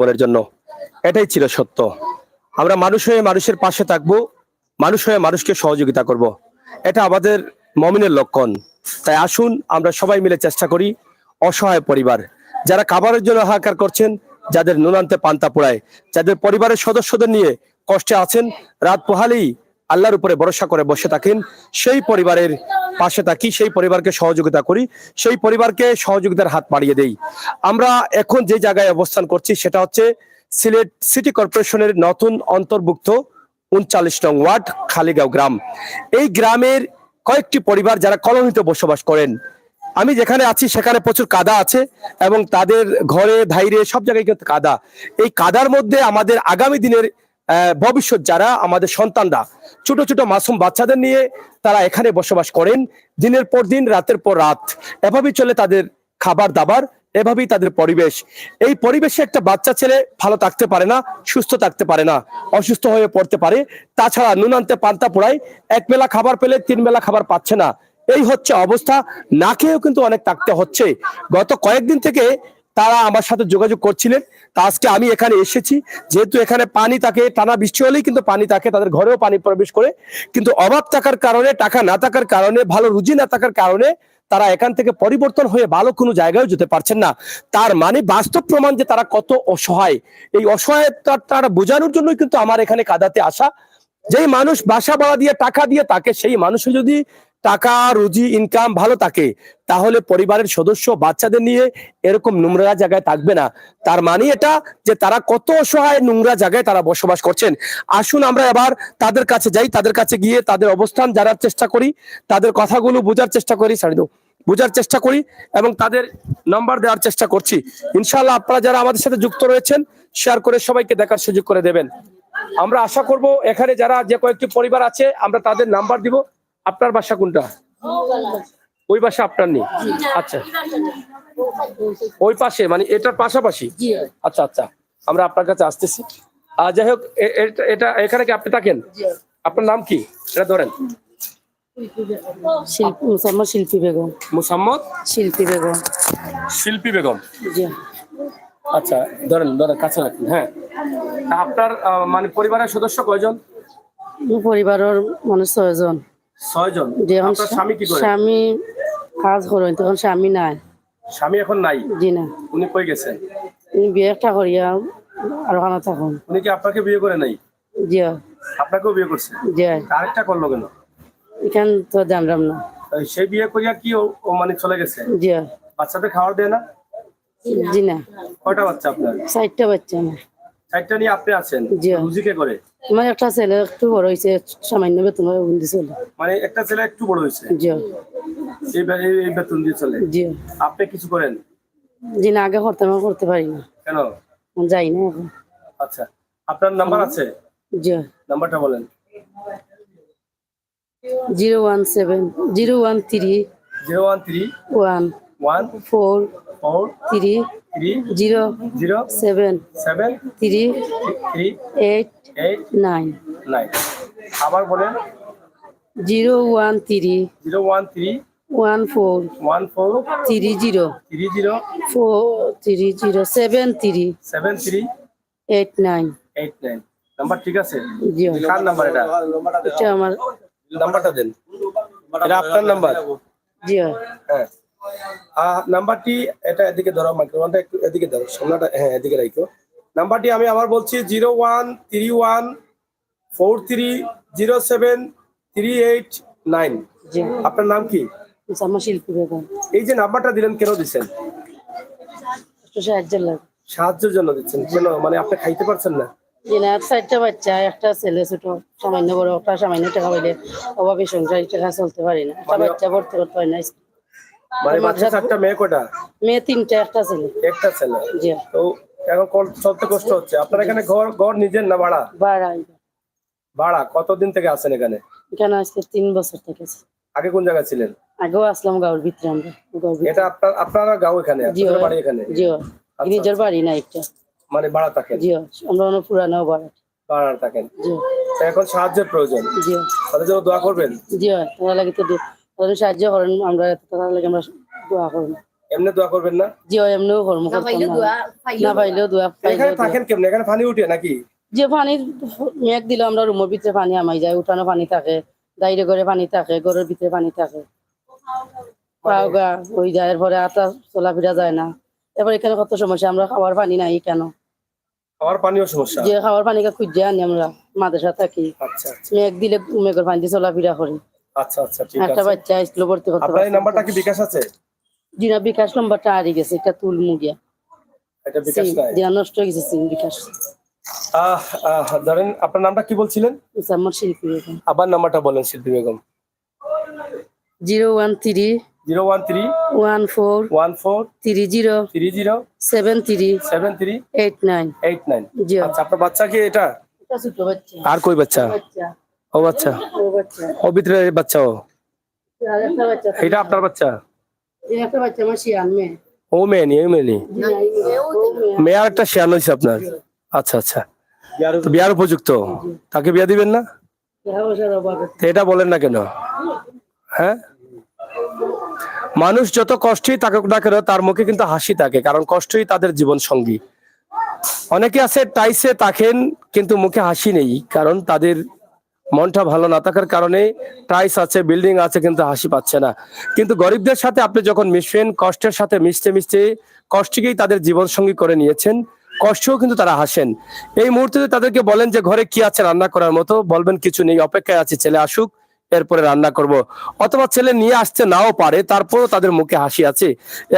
জীবনের জন্য। এটাই ছিল সত্য। আমরা মানুষ হয়ে মানুষের পাশে থাকবো, মানুষ হয়ে মানুষকে সহযোগিতা করব। এটা আমাদের মমিনের লক্ষণ। তাই আসুন আমরা সবাই মিলে চেষ্টা করি, অসহায় পরিবার যারা খাবারের জন্য হাহাকার করছেন, যাদের নুনান্তে পান্তা পোড়ায়, যাদের পরিবারের সদস্যদের নিয়ে কষ্টে আছেন, রাত পোহালেই আল্লাহর উপরে ভরসা করে বসে থাকেন, সেই পরিবারের পাশে থাকি, সেই পরিবারকে সহযোগিতা করি, সেই পরিবারকে সহযোগিতার হাত বাড়িয়ে দেই। আমরা এখন যে জায়গায় অবস্থান করছি সেটা হচ্ছে সিলেট সিটি কর্পোরেশনের নতুন অন্তর্ভুক্ত ৩৯ নং ওয়ার্ড খালিগাঁও গ্রাম। এই গ্রামের কয়েকটি পরিবার যারা কলোনিতে বসবাস করেন। আমি যেখানে আছি সেখানে প্রচুর কাদা আছে এবং তাদের ঘরে বাইরে সব জায়গায় কিন্তু কাদা। এই কাদার মধ্যে আমাদের আগামী দিনের ভবিষ্যৎ যারা আমাদের সন্তানরা, ছোট ছোট মাসুম বাচ্চাদের নিয়ে তারা এখানে বসবাস করেন। দিনের পর দিন, রাতের পর রাত এভাবেই চলে তাদের খাবার দাবার, এভাবেই তাদের পরিবেশ। এই পরিবেশে একটা বাচ্চা ছেলে ভালো থাকতে পারে না, সুস্থ থাকতে পারে না, অসুস্থ হয়ে পড়তে পারে। তাছাড়া নুনান্তে পান্তা পোড়ায়, এক বেলা খাবার পেলে ৩ বেলা খাবার পাচ্ছে না। এই হচ্ছে অবস্থা। না খেয়েও কিন্তু অনেক থাকতে হচ্ছে। গত কয়েকদিন থেকে তারা আমার সাথে যোগাযোগ করছিলেন। তা আজকে আমি এখানে এসেছি, যেহেতু এখানে পানি থাকে, টানা বৃষ্টি হলেই কিন্তু পানি থাকে, তাদের ঘরেও পানি প্রবেশ করে। কিন্তু অভাব থাকার কারণে, টাকা না থাকার কারণে, ভালো রুজি না থাকার কারণে তারা এখান থেকে পরিবর্তন হয়ে ভালো কোনো জায়গায় যেতে পারছেন না। তার মানে বাস্তব প্রমাণ যে তারা কত অসহায়। এই অসহায়তা তারা বোঝানোর জন্যই কিন্তু আমার এখানে কাদাতে আসা। যেই মানুষ বাসা ভাড়া দিয়ে টাকা দিয়ে থাকে, সেই মানুষও যদি টাকা রুজি ইনকাম ভালো থাকে, তাহলে পরিবারের সদস্য বাচ্চাদের নিয়ে এরকম নোংরা জায়গায় থাকবে না। তার মানে এটা যে তারা কত অসহায়, নোংরা জায়গায় তারা বসবাস করছেন। আসুন আমরা এবার তাদের কাছে যাই, তাদের কাছে গিয়ে তাদের অবস্থান জানার চেষ্টা করি, তাদের কথাগুলো বোঝার চেষ্টা করি, বোঝার চেষ্টা করি এবং তাদের নাম্বার দেওয়ার চেষ্টা করছি। ইনশাআল্লাহ আপনারা যারা আমাদের সাথে যুক্ত রয়েছেন, শেয়ার করে সবাইকে দেখার সুযোগ করে দেবেন। আমরা আশা করব এখানে যারা যে কয়েকটি পরিবার আছে আমরা তাদের নাম্বার দিব। আপনার বাসা কোনটা? ওই বাসা আপনার নেই? আচ্ছা, ওই পাশে মানে এটার পাশাপাশি? আচ্ছা আচ্ছা, আমরা আপনার কাছে আসতেছি। যাই হোক, এটা এখানে কি আপনি থাকেন? আপনার নাম কি এটা ধরেন? শিল্পী বেগম। মুসাম্মদ শিল্পী বেগম। শিল্পী বেগম, আচ্ছা ধরেন ধরেন, কাছে রাখুন। হ্যাঁ, আপনার মানে পরিবারের সদস্য কয়জন? পরিবারের মানে ৬ জন। ৬ জন। আপনার স্বামী কি করে? স্বামী কাজ করেন, তখন স্বামী নাই। স্বামী এখন নাই? জি না। উনি কই গেছেন? উনি বিয়ে একটা করিয়া আর খানা থাকুন। উনি কি আপনাকে বিয়ে করে নাই? জি। আপনাকেও বিয়ে করছে? জি। আরেকটা করলো কেন? এখান তো জানলাম না। সেই বিয়ে করিয়া কি ও মানে চলে গেছে? জি। বাচ্চাদের খাবার দেয় না? জি না। কয়টা বাচ্চা আপনার? ৪টা বাচ্চা আমার। ৪টা নিয়ে আপনি আছেন? জি। রুজি কে করে? আমার একটা ছেলে একটু বড় হয়েছে, সামান্য বেতন চলে। মানে একটা ছেলে একটু বড় হয়েছে? জি। এই বেতন দিয়ে চলে? জি। আপনি কিছু করেন? জি না, আগে করতে পারি না। কেন? যাই না এখন। আচ্ছা, আপনার নাম্বার আছে? জি। নাম্বারটা বলেন। 017 013 013 1 4 3 0 7 3 8 9। আবার বলেন। 013 013 14 30 430 73 89। নাম্বার ঠিক আছে? জি। কার নাম্বার এটা? এটা আমার নাম্বারটা দেন। এটা আপনার নাম্বার? জি। হ্যাঁ, নাম্বারটি এটা এদিকে ধরো, মাইক্রোফোনটা একটু এদিকে ধরো, সামনেটা হ্যাঁ এদিকে রাখো। নাম্বারটি আমি আবার বলছি 013 43 07 389। জি। আপনার নাম কি? আমার শিল্পী বেগম। এই যে নাম্বারটা দিলেন কেন দিচ্ছেন? সাহায্যের জন্য দিচ্ছেন? কেন মানে আপনি খাইতে পারছেন না? জি না, 4টা বাচ্চা, একটা ছেলে ছোট, সামান্য বড়, একটা সামান্য টাকা পাইলে অভাবে সংসার টাকা চলতে পারি না। একটা বাচ্চা ভর্তি করতে হয় না। মানে বাচ্চা 4টা, মেয়ে কটা? মেয়ে 3টা, একটা ছেলে। একটা ছেলে। জি। তো এখন চলতে কষ্ট হচ্ছে। আপনার এখানে ঘর নিজের না ভাড়া? ভাড়া। ভাড়া। কতদিন থেকে আছেন এখানে? এখানে আজকে 3 বছর থেকে। আগে কোন জায়গায় ছিলেন? আগেও আসলাম গাঁওর ভিতরে। আমরা এটা আপনারা গাঁও এখানে? আপনাদের বাড়ি এখানে? জি। নিজের বাড়ি না একটা। মানে ভাড়া থাকেন? জি। আমরা অনেক পুরানো ভাড়া থাকেন। জি। এখন সাহায্যের প্রয়োজন। জি। তাদের জন্য দোয়া করবেন? জি। তারা লাগে তো সাহায্য করেন, আমরা তারা লাগে আমরা দোয়া করব। এমনি দোয়া করবেন না? জি এমনিও কর্ম করতাম না পাইলেও দোয়া এখানে পাইলেও দোয়া। থাকেন কেমনে? এখানে পানি উঠে নাকি? যে পানির মেঘ দিলে আমরা রুমের ভিতরে পানি আমাই যায়, উঠানো পানি থাকে, দাইরে ঘরে পানি থাকে, ঘরের ভিতরে পানি থাকে, পাও গা হয়ে যায়, এরপরে আটা চলাফেরা যায় না। এবার এখানে কত সমস্যা, আমরা খাওয়ার পানি নাই কেন, খাওয়ার পানিও সমস্যা। যে খাওয়ার পানিকে খুঁজে আনি আমরা মাদ্রাসা থাকি, আচ্ছা আচ্ছা মেঘ দিলে মেঘের পানি দিয়ে চলাফেরা করি। আচ্ছা আচ্ছা ঠিক একটা আছে। বাচ্চা স্কুলে ভর্তি করতে আপনার এই পারছি নাম্বারটা কি বিকাশ আছে? জিনা বিকাশ নম্বরটা হারিয়ে গেছে, এটা তুল মুগিয়া এটা বিকাশ নাই। জিনা নষ্ট হয়ে গেছে সিম বিকাশ। ধরেন আপনার নামটা কি বলছিলেন? আমার শিল্পী বেগম। আবার নাম্বারটা বলেন শিল্পী বেগম। 013 013 14 14 30 30 73 73 89। 89। জি আচ্ছা আপনার বাচ্চা কি এটা? এটা ছোট বাচ্চা। আর কই বাচ্চা? বাচ্চা ও বাচ্চা, ও বাচ্চা ও ভিতরে বাচ্চা, ও আর একটা বাচ্চা এটা আপনার বাচ্চা? এই একটা বাচ্চা আমার শিয়ান মেয়ে। ও মেয়ে নি, মেয়ে নি, জি, মেয়ে। মেয়ে আর একটা শিয়ান হয়েছে আপনার? আচ্ছা আচ্ছা, তো বিয়ার উপযুক্ত, তাকে বিয়া দিবেন না? টাকা পয়সার অভাবে। তো এটা বলেন না কেন? হ্যাঁ, মানুষ যত কষ্টই থাকুক না কেন তার মুখে কিন্তু হাসি থাকে, কারণ কষ্টই তাদের জীবন সঙ্গী। অনেকে আছে টাইসে থাকেন কিন্তু মুখে হাসি নেই, কারণ তাদের মনটা ভালো না থাকার কারণে টাইস আছে, বিল্ডিং আছে, কিন্তু হাসি পাচ্ছে না। কিন্তু গরিবদের সাথে আপনি যখন মিশবেন, কষ্টের সাথে মিশতে মিশতে কষ্টকেই তাদের জীবন সঙ্গী করে নিয়েছেন, কষ্টও কিন্তু তারা হাসেন। এই মুহূর্তে তাদেরকে বলেন যে ঘরে কি আছে রান্না করার মতো, বলবেন কিছু নেই, অপেক্ষায় আছি ছেলে আসুক এরপরে রান্না করব। অথবা ছেলে নিয়ে আসতে নাও পারে, তারপরও তাদের মুখে হাসি আছে।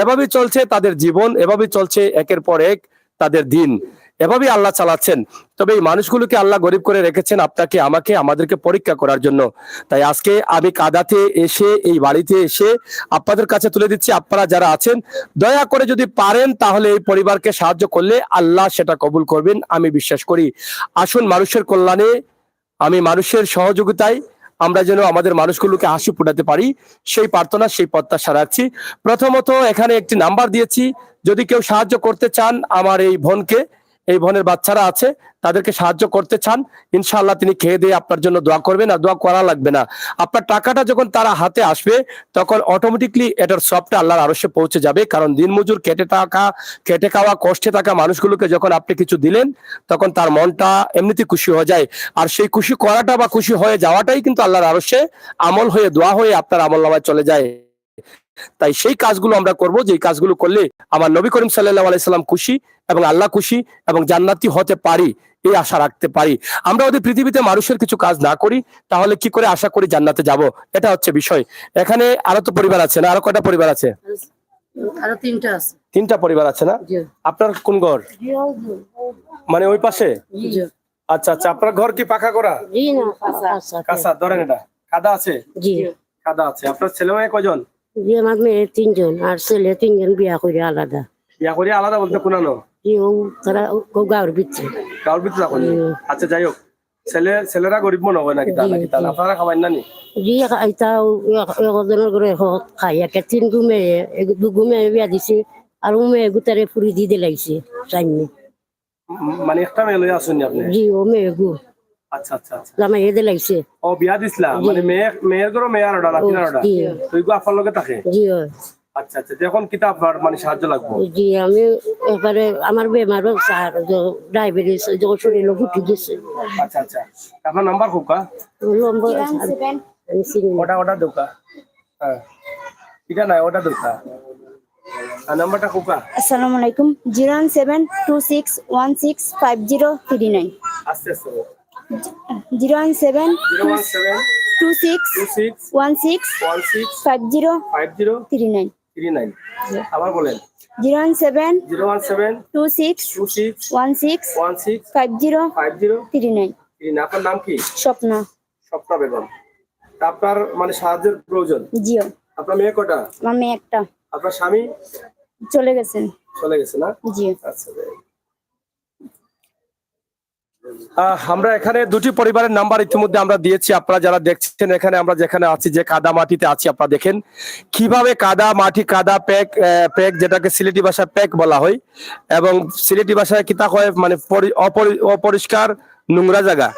এভাবেই চলছে তাদের জীবন, এভাবেই চলছে একের পর এক তাদের দিন, এভাবেই আল্লাহ চালাচ্ছেন। তবে এই মানুষগুলোকে আল্লাহ গরিব করে রেখেছেন আপনাকে আমাকে, আমাদেরকে পরীক্ষা করার জন্য। তাই আজকে আমি কাদাতে এসে, এই বাড়িতে এসে আপনাদের কাছে তুলে দিচ্ছি, আপনারা যারা আছেন দয়া করে যদি পারেন তাহলে এই পরিবারকে সাহায্য করলে আল্লাহ সেটা কবুল করবেন, আমি বিশ্বাস করি। আসুন মানুষের কল্যাণে, আমি মানুষের সহযোগিতায় আমরা যেন আমাদের মানুষগুলোকে হাসি ফোটাতে পারি, সেই প্রার্থনা, সেই প্রত্যাশা রাখছি। প্রথমত এখানে একটি নাম্বার দিয়েছি, যদি কেউ সাহায্য করতে চান আমার এই বোনকে, এই বোনের বাচ্চারা আছে, তাদেরকে সাহায্য করতে চান, ইনশাআল্লাহ তিনি খেয়ে দিয়ে আপনার জন্য দোয়া করবেন, আর দোয়া করা লাগবে না। আপনার টাকাটা যখন তারা হাতে আসবে তখন অটোমেটিকলি এটার সবটা আল্লাহর আরশে পৌঁছে যাবে, কারণ দিনমজুর খেটে খাওয়া কষ্টে থাকা মানুষগুলোকে যখন আপনি কিছু দিলেন তখন তার মনটা এমনিতেই খুশি হয়ে যায়। আর সেই খুশি করাটা বা খুশি হয়ে যাওয়াটাই কিন্তু আল্লাহর আরশে আমল হয়ে, দোয়া হয়ে আপনার আমলনামায় চলে যায়। তাই সেই কাজগুলো আমরা করব, যে কাজগুলো করলে আমার নবী করিম সাল্লাল্লাহু আলাইহি সাল্লাম খুশি এবং আল্লাহ খুশি এবং জান্নাতি হতে পারি, এই আশা রাখতে পারি। আমরা যদি পৃথিবীতে মানুষের কিছু কাজ না করি তাহলে কি করে আশা করি জান্নাতে যাব? এটা হচ্ছে বিষয়। এখানে আরো তো পরিবার আছে না? আরো কয়টা পরিবার আছে? আরো 3টা আছে। 3টা পরিবার আছে না? জি আপনার কোন ঘর? মানে ওই পাশে? জি আচ্ছা আচ্ছা, আপনার ঘর কি পাকা করা? জি না আচ্ছা কাঁচা? ধরেন এটা কাদা আছে? জি কাদা আছে। আপনার ছেলে মেয়ে কয়জন? জি আমার মেয়ে 3জন আর ছেলে 3জন বিয়া করে আলাদা। বিয়া করি আলাদা বলতে কোনানো? জি ও তারা গাঁর ভিতরে। কাউর ভিতরে রাখুন। আচ্ছা যাই হোক, ছেলেরা গরিব মনে হয় নাকি? তা নাকি? তাহলে আপনারা খাবেন না নি? জি এটা একজনের ঘরে খাই, একে 3 গুমে 2 গুমে বিয়া দিছে, আর ও মেয়ে গুতারে ফুরি দি দিলাইছে সাইনে। মানে একটা মেয়ে লইয়া আসুন আপনি? জি ও মেয়ে গু আচ্ছা আচ্ছা আচ্ছা। জামাই দিলাইছে। ও বিয়া দিছিলাম, মানে মেয়ের ঘরে মেয়ে আর ওটা নাতি আর ওটা জি তুই গো আপনার লগে থাকে? জি আচ্ছা আচ্ছা, এখন কিতা আপনার মানে সাহায্য লাগবে? জি আমি এবারে আমার বেমার স্যার ডায়াবেটিস যখন শরীরে ফুটি গেছে। আচ্ছা আচ্ছা, আপনার নাম্বার কোকা? লম্বা ওটা দোকা। হ্যাঁ এটা নাই, ওটা দোকা। আর নাম্বারটা কোকা? আসসালামু আলাইকুম 01726165039 আস্তে আস্তে। 01726165039 01726165039। আবার বলেন। 01726165039 আপনার নাম কি? স্বপ্না। স্বপ্না বেগম। তা আপনার মানে সাহায্যের প্রয়োজন? জিও আপনার মেয়ে কটা? আমার মেয়ে একটা, আপনার স্বামী চলে গেছেন। চলে গেছে না? জি আচ্ছা। আমরা এখানে 2টি পরিবারের নাম্বার ইতিমধ্যে আমরা দিয়েছি। আপনারা যারা দেখছেন, এখানে আমরা যেখানে আছি, যে কাদা মাটিতে আছি, আপনারা দেখেন কিভাবে কাদা মাটি, কাদা প্যাক যেটাকে সিলেটি ভাষায় প্যাক বলা হয়, এবং সিলেটি ভাষায় কিতা হয় মানে অপরিষ্কার নোংরা জায়গা।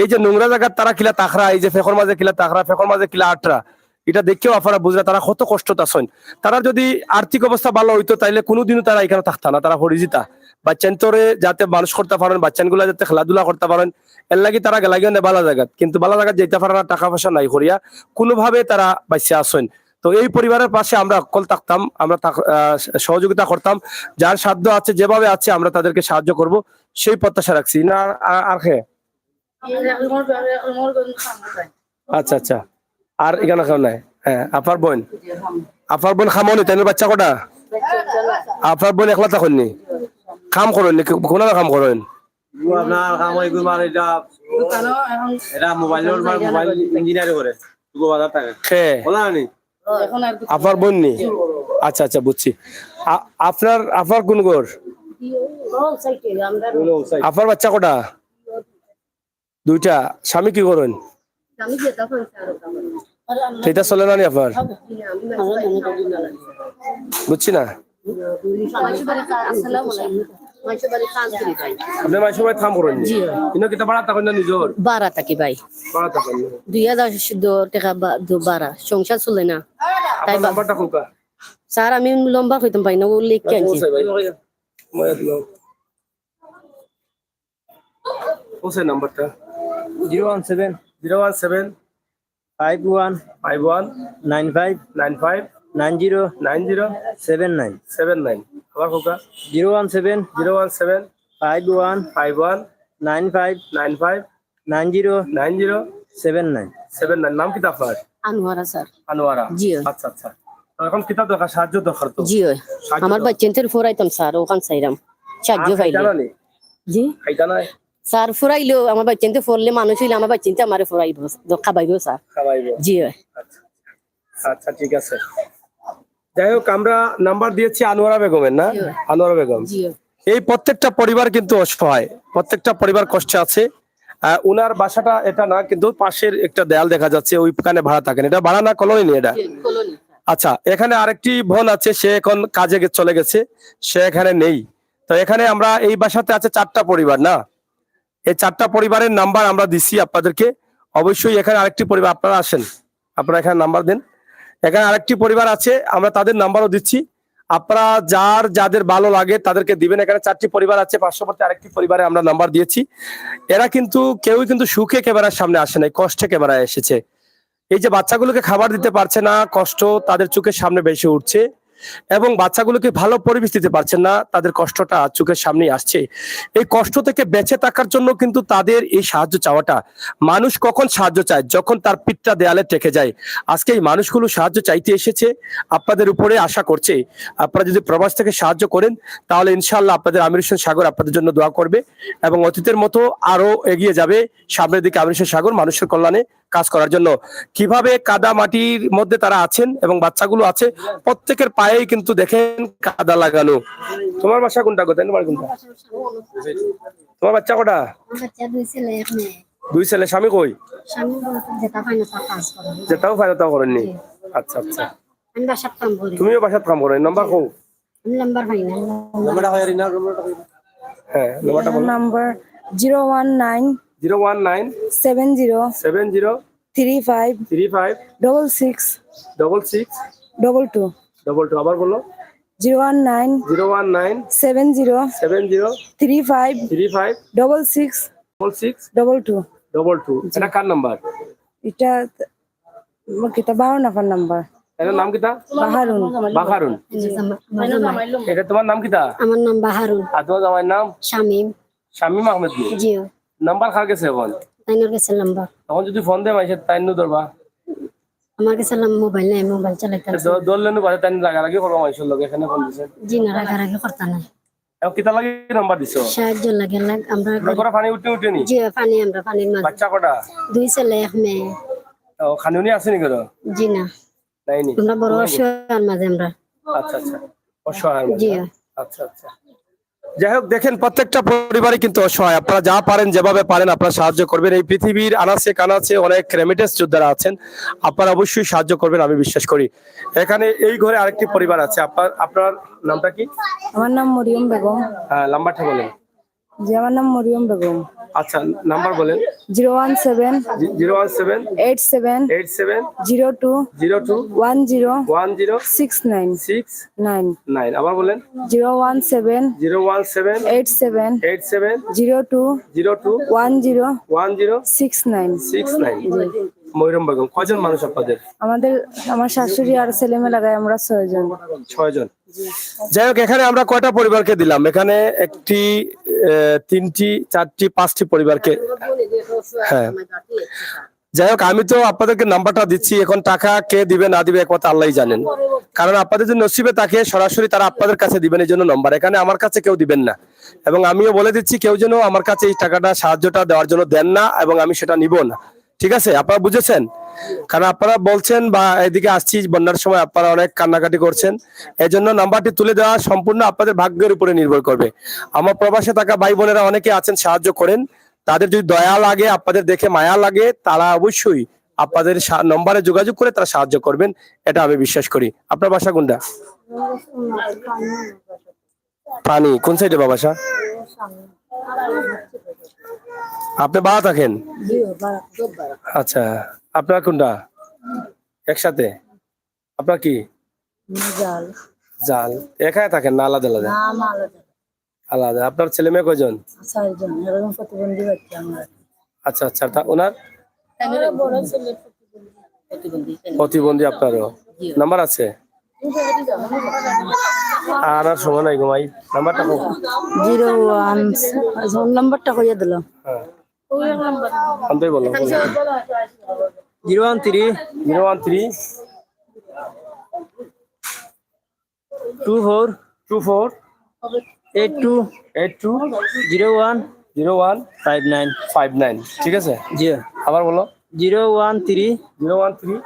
এই যে নোংরা জায়গা তারা কিলা তাখরা, এই যে ফেকর মাঝে কিলা তাখরা, ফেকর মাঝে কিলা আটরা, এটা দেখেও আপনারা বুঝরা তারা কত কষ্ট আছেন। তারা যদি আর্থিক অবস্থা ভালো হইতো তাইলে কোনোদিনও তারা এখানে থাকতো না, তারা হরিজিতা বাচ্চান্তরে যাতে মানুষ করতে পারেন, বাচ্চানগুলা যাতে খেলাধুলা করতে পারেন, এর লাগি তারা গেলাগিয়ে বালা জায়গাত, কিন্তু বালা জায়গাত যেতে পারে না, টাকা পয়সা নাই করিয়া কোনোভাবে তারা বাঁচিয়ে আসেন। তো এই পরিবারের পাশে আমরা অকল থাকতাম, আমরা সহযোগিতা করতাম, যার সাধ্য আছে যেভাবে আছে আমরা তাদেরকে সাহায্য করব সেই প্রত্যাশা রাখছি না। আর হ্যাঁ, আচ্ছা আচ্ছা, আর এখানে কেউ নাই? হ্যাঁ, আপার বোন খামনি, তাই বাচ্চা কটা? আপনার বোন একলা থাকেননি, কাম করেন কোন কাম করেন? আপনার কাম হয় মানে এটা মোবাইল ইঞ্জিনিয়ার করে বাজার থাকে বলা নি আপনার বোন নি? আচ্ছা আচ্ছা, বুঝছি। আপনার কোন ঘর? আপনার বাচ্চা কটা? দুইটা। স্বামী কি করেন? সেটা চলে না নি আপনার? বুঝছি না। আপনি মাইসের বাড়ি কাম করেন? কিন্তু কিতা ভাড়া থাকেন না নিজের? বারা থাকি ভাই, ভাড়া থাকেন। 2000 টাকা বারা, সংসার চলে না। আপনার নাম্বারটা কোনটা? স্যার আমি লম্বা হইতাম পাই না, ও লিখে আনছি। কোসে নাম্বারটা? 017 017 51 51 95 95 90 90 79 79। আবার কোকা? 017 017 51 51 95 95 90 90 79 79। নাম কি আপনার? আনোয়ারা স্যার। আনোয়ারা। জি। আচ্ছা আচ্ছা, তো এখন কিতাব দরকার, সাহায্য দরকার তো। জি আমার বাচ্চাদের ফোরাইতাম স্যার, ওখান চাইরাম সাহায্য পাইলে। জি খাইতা নাই? স্যার ফোরাইলেও আমার বাচ্চাদের ফোরলে মানুষ হইলে আমার বাচ্চাদের আমার ফোরাইব, খাবাইব স্যার। খাওয়াইব? জি। আচ্ছা আচ্ছা, ঠিক আছে। যাই হোক, আমরা নাম্বার দিয়েছি আনোয়ারা বেগমের, না? জি। আনোয়ারা বেগম। জি এই প্রত্যেকটা পরিবার কিন্তু অসহায়, প্রত্যেকটা পরিবার কষ্টে আছে। উনার বাসাটা এটা না, কিন্তু পাশের একটা দেয়াল দেখা যাচ্ছে, ওইখানে ভাড়া থাকেন। এটা ভাড়া না, কলোনি নি এটা? কলোনি। আচ্ছা, এখানে আরেকটি বোন আছে, সে এখন কাজে চলে গেছে, সে এখানে নেই। তো এখানে আমরা এই বাসাতে আছে 4টা পরিবার, না? এই 4টা পরিবারের নাম্বার আমরা দিছি আপনাদেরকে। অবশ্যই এখানে আরেকটি পরিবার, আপনারা আসেন, আপনারা এখানে নাম্বার দেন। এখানে আরেকটি পরিবার আছে, আমরা তাদের নাম্বারও দিচ্ছি। আপনারা যাদের ভালো লাগে তাদেরকে দিবেন। এখানে 4টি পরিবার আছে, পার্শ্ববর্তী আরেকটি পরিবারে আমরা নাম্বার দিয়েছি। এরা কিন্তু কেউই কিন্তু সুখে ক্যামেরার সামনে আসে নাই, কষ্টে ক্যামেরায় এসেছে। এই যে বাচ্চাগুলোকে খাবার দিতে পারছে না, কষ্ট তাদের চোখের সামনে বেশি উঠছে, এবং বাচ্চাগুলোকে ভালো পরিবেশ দিতে পারছেন না, তাদের কষ্টটা চোখের সামনে আসছে। এই কষ্ট থেকে বেঁচে থাকার জন্য কিন্তু তাদের এই সাহায্য চাওয়াটা। মানুষ কখন সাহায্য চায়? যখন তার পিঠটা দেয়ালে টেকে যায়। আজকে এই মানুষগুলো সাহায্য চাইতে এসেছে, আপনাদের উপরে আশা করছে। আপনারা যদি প্রবাস থেকে সাহায্য করেন তাহলে ইনশাআল্লাহ আপনাদের আমির হোসেন সাগর আপনাদের জন্য দোয়া করবে, এবং অতীতের মতো আরো এগিয়ে যাবে সামনের দিকে আমির হোসেন সাগর মানুষের কল্যাণে কাজ করার জন্য। কিভাবে কাদা মাটির মধ্যে তারা আছেন এবং বাচ্চাগুলো আছে, প্রত্যেকের পায়েই কিন্তু দেখেন কাদা লাগানো। তোমার বাসা কোনটা গো? তোমার কোনটা? তোমার বাচ্চা কটা? বাচ্চা 2 ছেলে 1 মেয়ে। 2 ছেলে। স্বামী কই? স্বামী যেটা পায় না তা কাজ করে। যেটাও ফায়দাটাও করেননি? আচ্ছা আচ্ছা, আমি বাসার কাম করি। তুমিও বাসাত কাম করো? নাম্বার কো? আমি নাম্বার পাই না। নাম্বারটা হয় না নাম্বারটা হ্যাঁ, নাম্বারটা বলো। নাম্বার 019 019 70 70 35 35 66 66 22 22। আবার বলো। 019 019 70 70 35 35 66 66 22 22। এটা কার নাম্বার? এটা কিতা বারো নাম্বার নাম্বার। এটার নাম কিতা? বাহারুন। বাহারুন। এটা তোমার নাম কিতা? আমার নাম বাহারুন। আর তোমার জামাইয়ের নাম? শামিম। শামিম আহমেদ। জি। নাম্বার কার কাছে এখন? তাইনোর কাছে নাম্বার। তখন যদি ফোন দেয় মাইসে তাইনু ধরবা? আমার কাছে মোবাইল নাই, মোবাইল চালাইতে। ধরলেনু বাজে তাইন রাগারাগি করবা মাইসের লগে, এখানে ফোন দিছে। জি না, রাগারাগি করতা না। এখন কিতা লাগি নাম্বার দিছো? সাহায্য লাগে আমরা। করে পানি উঠে নি? জি পানি, আমরা পানির মাঝে। বাচ্চা কটা? 2 ছেলে 1 মেয়ে। ও খানুনি আসেনি করো? জি না, নাইনি। আমরা বড় অসহায়ের মাঝে আমরা। আচ্ছা আচ্ছা, অসহায় মাঝে। জি। আচ্ছা আচ্ছা, যাই হোক, দেখেন প্রত্যেকটা পরিবারে কিন্তু অসহায়। আপনারা যা পারেন, যেভাবে পারেন আপনারা সাহায্য করবেন। এই পৃথিবীর আনাচে কানাচে অনেক রেমিটেন্স যোদ্ধারা আছেন, আপনারা অবশ্যই সাহায্য করবেন, আমি বিশ্বাস করি। এখানে এই ঘরে আরেকটি পরিবার আছে। আপনার নামটা কি? আমার নাম মরিয়ম বেগম। হ্যাঁ, নাম্বারটা বলেন। জি, আমার নাম মরিয়ম বেগম। আচ্ছা নাম্বার বলেন। 017 017 87 87 02 02 10 10 69 9 69 আবার বলেন। 017 017 87 87 02 02 10 10 69 69 ময়ূরম বেগম। কয়জন মানুষ আপনাদের? আমার শাশুড়ি আর ছেলে মেয়ে লাগায় আমরা 6 জন। 6 জন। যাই হোক, এখানে আমরা কয়টা পরিবারকে দিলাম? এখানে একটি, তিনটি, চারটি, পাঁচটি পরিবারকে। হ্যাঁ, যাই হোক, আমি তো আপনাদেরকে নাম্বারটা দিচ্ছি। এখন টাকা কে দিবে না দিবে একমাত্র আল্লাহই জানেন। কারণ আপনাদের যে নসিবে তাকে সরাসরি তারা আপনাদের কাছে দিবেন, এই জন্য নম্বর। এখানে আমার কাছে কেউ দিবেন না, এবং আমিও বলে দিচ্ছি কেউ যেন আমার কাছে এই টাকাটা, সাহায্যটা দেওয়ার জন্য দেন না, এবং আমি সেটা নিব না। ঠিক আছে, আপনারা বুঝেছেন? কারণ আপনারা বলছেন বা এদিকে আসছি বন্যার সময় আপনারা অনেক কান্নাকাটি করছেন, এই জন্য নাম্বারটি তুলে দেওয়া সম্পূর্ণ আপনাদের ভাগ্যের উপরে নির্ভর করবে। আমার প্রবাসে থাকা ভাই বোনেরা অনেকে আছেন, সাহায্য করেন। তাদের যদি দয়া লাগে, আপনাদের দেখে মায়া লাগে, তারা অবশ্যই আপনাদের নম্বরে যোগাযোগ করে তারা সাহায্য করবেন, এটা আমি বিশ্বাস করি। আপনার বাসা কোনটা? পানি কোন সাইডে বাসা? আপনি বাড়া থাকেন? আচ্ছা, আপনার কোনটা? একসাথে? আপনার কি? জাল। একাই থাকেন না আলাদা আলাদা? আলাদা। আপনার ছেলে মেয়ে কয়জন? আচ্ছা আচ্ছা, ওনার প্রতিবন্ধী আপনারও নাম্বার আছে? আর সময় নাই ঘুমাই, নাম্বারটা হোক। 01 নাম্বারটা কইয়া দিলাম। হ্যাঁ, আনতেই বলো। 013 013 24 24 82 82 01 01 59 59। ঠিক আছে, জি। আবার বলো। 013 013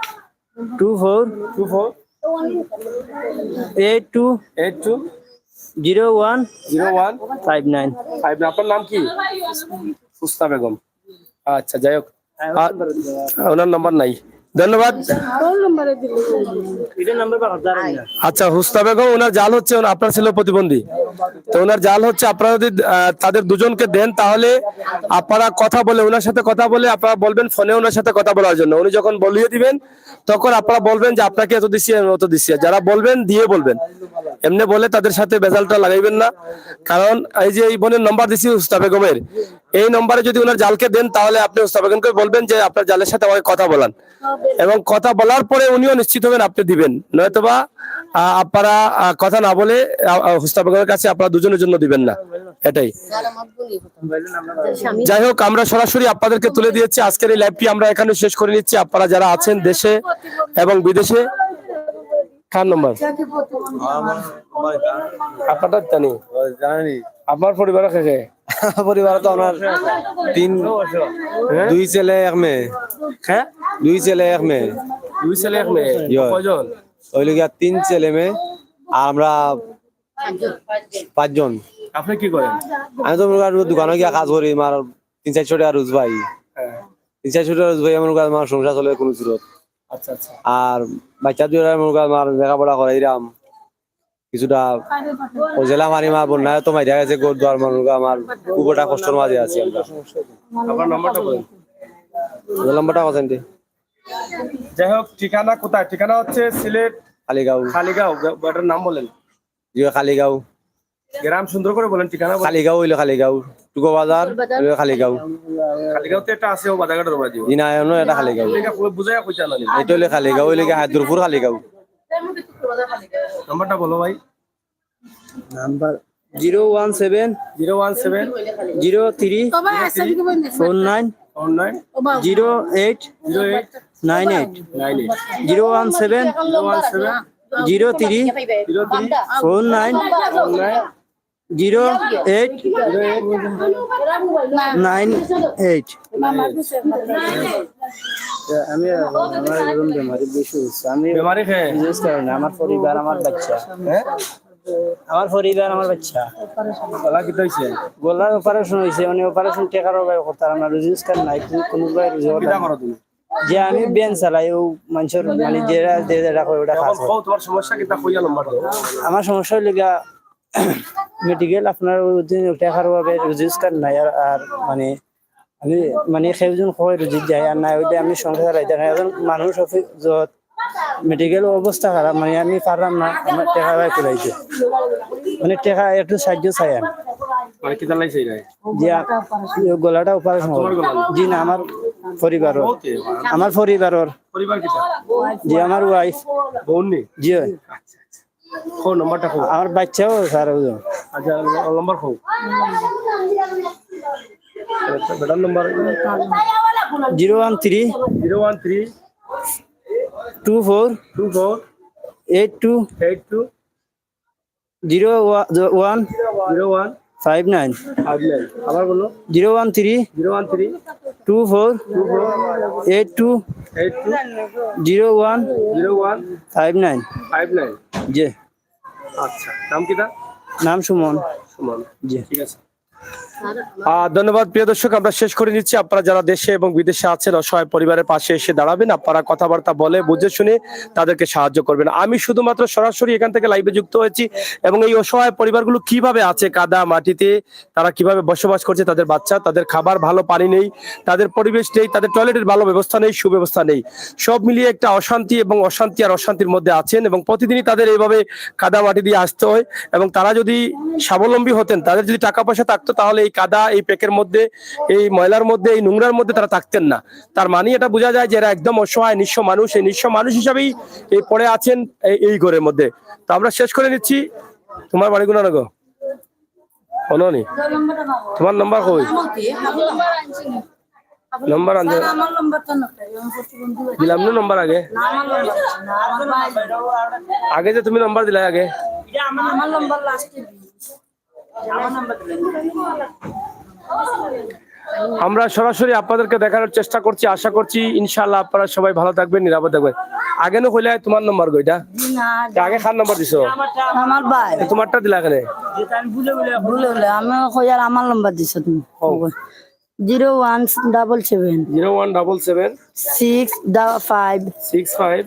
24 24 82 82 01 01 59। 59। আপনার নাম কি? ফুস্তা বেগম। আচ্ছা, যাই হোক, ওনার নাম্বার নাই। ধন্যবাদ। আচ্ছা, হুস্তা বেগম, ওনার জাল হচ্ছে আপনার ছেলে প্রতিবন্ধী, তো ওনার জাল হচ্ছে আপনারা যদি তাদের দুজনকে দেন, তাহলে আপনারা কথা বলে ওনার সাথে কথা বলে আপনারা বলবেন ফোনে ওনার সাথে কথা বলার জন্য। উনি যখন বলিয়ে দিবেন তখন আপনারা বলবেন যে আপনাকে এত দিচ্ছি, অত দিচ্ছি। যারা বলবেন দিয়ে বলবেন, এমনি বলে তাদের সাথে বেজালটা লাগাইবেন না। কারণ এই যে এই বোনের নম্বর দিচ্ছি হুস্তা বেগমের, এই নম্বরে যদি ওনার জালকে দেন, তাহলে আপনি হুস্তা বেগমকে বলবেন যে আপনার জালের সাথে আমাকে কথা বলান, এবং কথা বলার পরে উনিও নিশ্চিত হবেন আপনি দিবেন। নয়তোবা আপনারা কথা না বলে হুস্তা বেগমের কাছে আপনারা দুজনের জন্য দিবেন না, এটাই। যাই হোক, আমরা সরাসরি আপনাদেরকে তুলে দিয়েছি। আজকের এই লাইভটি আমরা এখানে শেষ করে নিচ্ছি। আপনারা যারা আছেন দেশে এবং বিদেশে, কার নম্বর আপনারটা জানি? আপনার পরিবার কে? পরিবার তো আমার দুই ছেলে এক মেয়ে। হ্যাঁ, 2 ছেলে 1 মেয়ে। 2 ছেলে 1 মেয়ে। কয়জন? ওই লিগা 3 ছেলে মেয়ে আর আমরা 5 জন। আপনি কি করেন? আমি তো মনে করি দোকানে গিয়া কাজ করি, আমার 3-400 টাকা রোজ ভাই। 3-400 টাকা রোজ ভাই আমার আমার সংসার চলে কোনো সুরত। আচ্ছা আচ্ছা। আর বাচ্চা দুইটা মনে করি আমার লেখাপড়া করাইলাম কিছুটা। ও জেলা মারি মা বন্যায় তো মাইরা গেছে, গোর দোয়ার মনে করি আমার খুব একটা কষ্টের মাঝে আছি আমরা। আপনার নাম্বারটা বলেন। নাম্বারটা কথা। যাই হোক, ঠিকানা কোথায়? ঠিকানা হচ্ছে সিলেট খালিগাঁও। খালিগাঁও। এটার নাম বলেন। খালিগাঁও গ্রাম সুন্দর করে বলেন, ঠিকানা বলেন। খালিগাঁও হইলো খালিগাঁও, টুকো বাজার খালিগাঁও। খালিগাঁওতে একটা আছে, ও বাজারঘাটের বাড়ি। দিনায়নো এটা খালিগাঁও। বুঝাই কইতা না। এটা হইলো খালিগাঁও, হইলে হায়দুরপুর খালিগাঁও। নাম্বারটা বলো ভাই। নাম্বার 017 017 03 49 49 08 08 98 98 017 017 03 49 08 98। আমি আমার রুম বেমারি বেশি হচ্ছে। আমি বেমারি খেয়ে বিশেষ কারণে আমার পরিবার, আমার বাচ্চা। হ্যাঁ, আমার পরিবার, আমার বাচ্চা গলা কি হইছে? গলার অপারেশন হয়েছে। মানে অপারেশন টেকার করতে আমার রোজগার নাই, কোনো কিটা করো তুমি? যে আমি বেন চালাই ও মানুষের মানে যেটা যেটা কয় ওটা কাজ। তোমার সমস্যা কিটা কইয়া নাম্বার দাও। আমার সমস্যা হইলে মেডিকেল আপনার টাকার অভাবে রোজগার নাই, আর মানে আমি মানে সেউজন হয় রুজিত যায় আর না হইলে আমি সংসার চালাইতে পারি এখন মানুষ যত মেডিকেল অবস্থা খারাপ মানে আমি পারলাম না আমার টাকা বাই করাইতে মানে টাকা একটু সাহায্য চাই আমি মানে কি জানাইছে এরা যে গলাটা অপারেশন জি না আমার পরিবারের পরিবার কিটা জি আমার ওয়াইফ বোন নি জি ফোন নাম্বারটা কো আমার বাচ্চাও স্যার আচ্ছা নাম্বার কো বেটার নাম্বার 013 013 24 24 82 82 01 01 59 59 আবার বলো 013 013 24 82 82 01 01 59 59 জি আচ্ছা নাম কিটা নাম সুমন সুমন জি ঠিক আছে ধন্যবাদ প্রিয় দর্শক, আমরা শেষ করে নিচ্ছি। আপনারা যারা দেশে এবং বিদেশে আছেন অসহায় পরিবারের পাশে এসে দাঁড়াবেন, আপনারা কথাবার্তা বলে বুঝে শুনে তাদেরকে সাহায্য করবেন। আমি শুধুমাত্র সরাসরি এখান থেকে লাইভে যুক্ত হয়েছি এবং এই অসহায় পরিবারগুলো কিভাবে আছে কাদা মাটিতে, তারা কিভাবে বসবাস করছে, তাদের বাচ্চা, তাদের খাবার ভালো পানি নেই, তাদের পরিবেশ নেই, তাদের টয়লেটের ভালো ব্যবস্থা নেই, সুব্যবস্থা নেই, সব মিলিয়ে একটা অশান্তি এবং অশান্তির মধ্যে আছেন এবং প্রতিদিনই তাদের এইভাবে কাদা মাটি দিয়ে আসতে হয়। এবং তারা যদি স্বাবলম্বী হতেন, তাদের যদি টাকা পয়সা থাকতো, তাহলে এই কাদা, এই পেকের মধ্যে, এই ময়লার মধ্যে, এই নোংরার মধ্যে তারা থাকতেন না। তার মানে এটা বোঝা যায় যে এরা একদম অসহায় নিঃস্ব মানুষ, এই নিঃস্ব মানুষ হিসাবেই এই পড়ে আছেন এই ঘরের মধ্যে। তো আমরা শেষ করে নিচ্ছি। তোমার বাড়ি কোন গো অননি, তোমার নাম্বার কই? নাম্বার আনতে দিলাম না, নাম্বার আগে আগে যে তুমি নাম্বার দিলে আগে আমরা সরাসরি আপনাদেরকে দেখানোর চেষ্টা করছি। আশা করছি ইনশাআল্লাহ আপনারা সবাই ভালো থাকবেন, নিরাপদ থাকবেন। আগে না কইলে তোমার নাম্বার কইটা আগে খান নাম্বার দিছো, আমার ভাই তোমারটা দিলা কেন? ভুলে হলে আমি কই আর আমার নাম্বার দিছো তুমি 0177 0177 655 65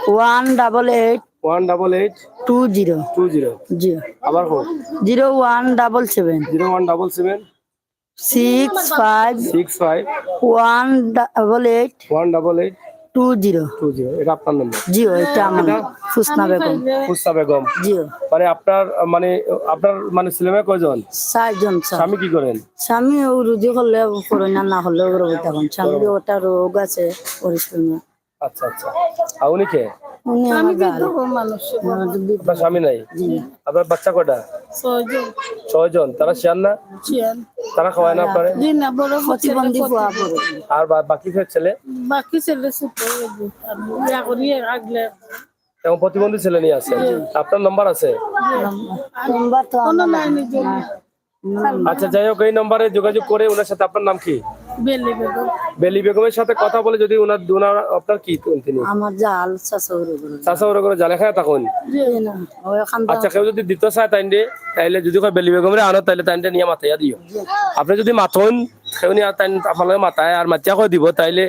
188 188 20 20 জি আবার কো 0177 0177 65 65 188 188 20 20 এটা আপনার নাম্বার? জি এটা আমার ফুসনা বেগম। ফুসনা বেগম জি মানে আপনার মানে ছেলে মেয়ে কয়জন? 4 জন স্যার। স্বামী কি করেন? স্বামী রুজি করলে করোনা না হলে ওর তখন স্বামীর ওটা রোগ আছে পরিষ্কার। আচ্ছা আচ্ছা। আর উনি কে? উনি আমার আপনার স্বামী নাই? আপনার বাচ্চা কয়টা? 6 জন। তারা শিয়ান না? তারা খাওয়ায় না আপনারে? প্রতিবন্ধী হওয়া পড়ে। আর বাকি ছেলে? বাকি ছেলে ছোট আগলে এবং প্রতিবন্ধী ছেলে নিয়ে আছে। আপনার নাম্বার আছে? নাম্বার তো আমার নাই। আচ্ছা যাই হোক, এই নম্বরে যোগাযোগ করে ওনার সাথে, আপনার নাম কি? বেলি বেগমের সাথে কথা বলে যদি ওনার আপনার কি তিনি আমার জাল চাষা করে জালে খায় তখন। আচ্ছা কেউ যদি দিতে চায় তাইলে যদি বেলি বেগমরে আনো তাইলে তাইনটা নিয়ে মাথাইয়া দিও। আপনি যদি মাথন কেউ নিয়ে আপনার মাথায় আর মাতিয়া করে দিব তাইলে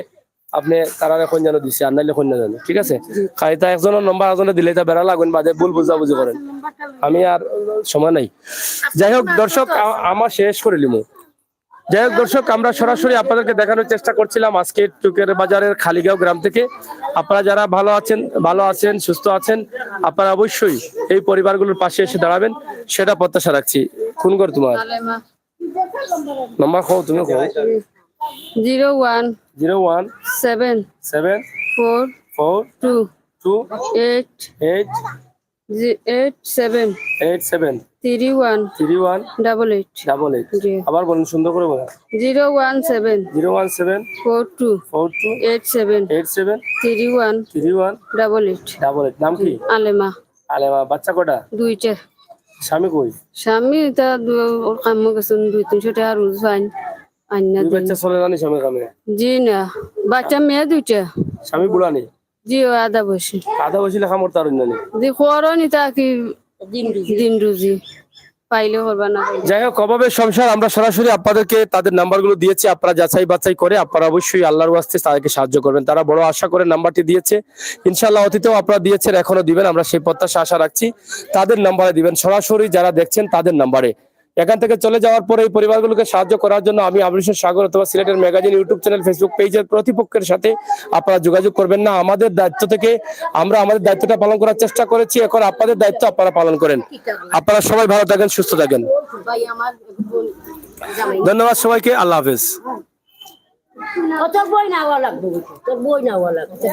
আপনি তারা এখন জানো দিচ্ছে আর নাইলে এখন না জানো। ঠিক আছে, খাইতা একজনের নম্বর একজনে দিলে তা বেড়া লাগবেন, বাদে ভুল বুঝাবুঝি করেন। আমি আর সময় নাই। যাই হোক দর্শক, আমার শেষ করে লিমু। যাই হোক দর্শক, আমরা সরাসরি আপনাদেরকে দেখানোর চেষ্টা করছিলাম আজকে টুকের বাজারের খালিগাঁও গ্রাম থেকে। আপনারা যারা ভালো আছেন সুস্থ আছেন, আপনারা অবশ্যই এই পরিবারগুলোর পাশে এসে দাঁড়াবেন, সেটা প্রত্যাশা রাখছি। খুন কর তোমার নাম্বার খাও, তুমি খাও। 01 7 4 2 8 7 31 88 জি। আবার বলুন সুন্দর করে বলেন। 017 017 42 42 87 87 31 31 88। নাম কি? আলেমা। বাচ্চা কটা? 2টা। স্বামী কই? স্বামী তা কাম গেছেন 200-300 টাকা রোজ ফাইন আইনা দুই বাচ্চা চলে জানি স্বামী কামে? জি না, বাচ্চা মেয়ে 2টা। স্বামী বুড়া নেই? জি আদা বসে লেখা মরতে আর নেই। দি খোয়ারও নি তা কি দিন রুজি পাইলে করবা না। যাই হোক, অভাবের সংসার, আমরা সরাসরি আপনাদেরকে তাদের নাম্বারগুলো দিয়েছি। আপনারা যাচাই বাছাই করে আপনারা অবশ্যই আল্লাহর ওয়াস্তে তাদেরকে সাহায্য করবেন। তারা বড় আশা করে নাম্বারটি দিয়েছে, ইনশাআল্লাহ অতীতেও আপনারা দিয়েছেন, এখনো দিবেন, আমরা সেই প্রত্যাশা আশা রাখছি। তাদের নাম্বারে দিবেন, সরাসরি যারা দেখছেন তাদের নাম্বারে। এখান থেকে চলে যাওয়ার পরে এই পরিবারগুলোকে সাহায্য করার জন্য আমি আবরিশের সাগর অথবা সিলেটের ম্যাগাজিন ইউটিউব চ্যানেল ফেসবুক পেজের প্রতিপক্ষের সাথে আপনারা যোগাযোগ করবেন না। আমাদের দায়িত্ব থেকে আমরা আমাদের দায়িত্বটা পালন করার চেষ্টা করেছি, এখন আপনাদের দায়িত্ব আপনারা পালন করেন। আপনারা সবাই ভালো থাকেন, সুস্থ থাকেন। ধন্যবাদ সবাইকে, আল্লাহ হাফেজ। তোর বই নেওয়া লাগবে, তোর বই নেওয়া লাগবে।